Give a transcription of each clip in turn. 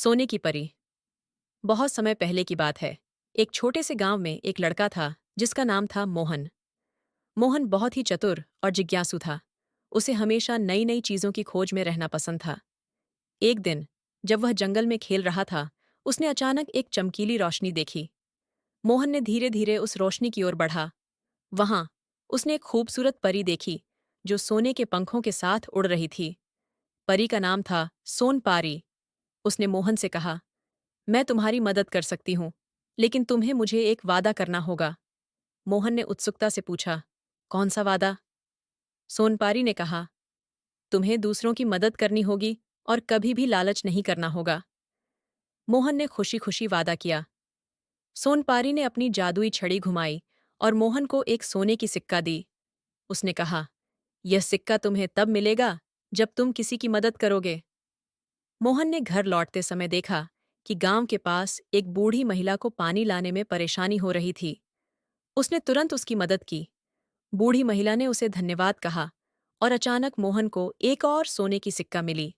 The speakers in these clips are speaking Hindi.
सोने की परी। बहुत समय पहले की बात है। एक छोटे से गांव में एक लड़का था जिसका नाम था मोहन। मोहन बहुत ही चतुर और जिज्ञासु था। उसे हमेशा नई नई चीजों की खोज में रहना पसंद था। एक दिन जब वह जंगल में खेल रहा था, उसने अचानक एक चमकीली रोशनी देखी। मोहन ने धीरे धीरे उस रोशनी की ओर बढ़ा। वहां उसने एक खूबसूरत परी देखी जो सोने के पंखों के साथ उड़ रही थी। परी का नाम था सोनपारी। उसने मोहन से कहा, मैं तुम्हारी मदद कर सकती हूँ, लेकिन तुम्हें मुझे एक वादा करना होगा। मोहन ने उत्सुकता से पूछा, कौन सा वादा? सोनपारी ने कहा, तुम्हें दूसरों की मदद करनी होगी और कभी भी लालच नहीं करना होगा। मोहन ने खुशी खुशी वादा किया। सोनपारी ने अपनी जादुई छड़ी घुमाई और मोहन को एक सोने की सिक्का दी। उसने कहा, यह सिक्का तुम्हें तब मिलेगा जब तुम किसी की मदद करोगे। मोहन ने घर लौटते समय देखा कि गांव के पास एक बूढ़ी महिला को पानी लाने में परेशानी हो रही थी। उसने तुरंत उसकी मदद की। बूढ़ी महिला ने उसे धन्यवाद कहा और अचानक मोहन को एक और सोने की सिक्का मिली।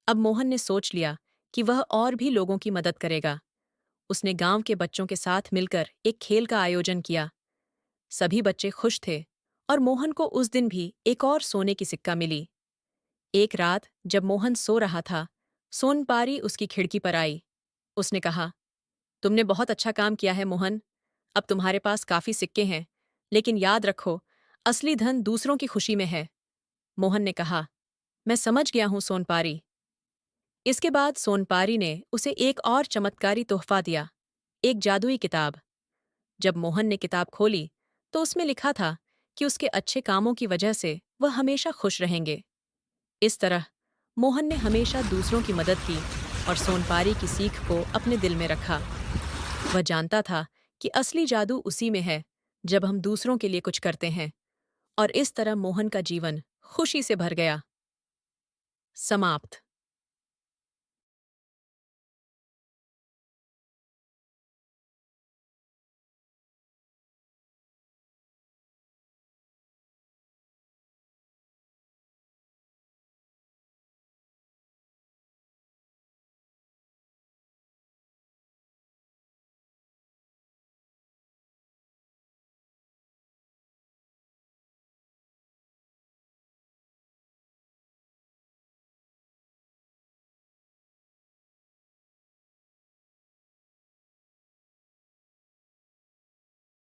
अब मोहन ने सोच लिया कि वह और भी लोगों की मदद करेगा। उसने गांव के बच्चों के साथ मिलकर एक खेल का आयोजन किया। सभी बच्चे खुश थे और मोहन को उस दिन भी एक और सोने की सिक्का मिली। एक रात जब मोहन सो रहा था, सोनपारी उसकी खिड़की पर आई। उसने कहा, तुमने बहुत अच्छा काम किया है मोहन। अब तुम्हारे पास काफी सिक्के हैं, लेकिन याद रखो, असली धन दूसरों की खुशी में है। मोहन ने कहा, मैं समझ गया हूं सोनपारी। इसके बाद सोनपारी ने उसे एक और चमत्कारी तोहफा दिया, एक जादुई किताब। जब मोहन ने किताब खोली तो उसमें लिखा था कि उसके अच्छे कामों की वजह से वह हमेशा खुश रहेंगे। इस तरह मोहन ने हमेशा दूसरों की मदद की और सोनपारी की सीख को अपने दिल में रखा। वह जानता था कि असली जादू उसी में है जब हम दूसरों के लिए कुछ करते हैं, और इस तरह मोहन का जीवन खुशी से भर गया। समाप्त।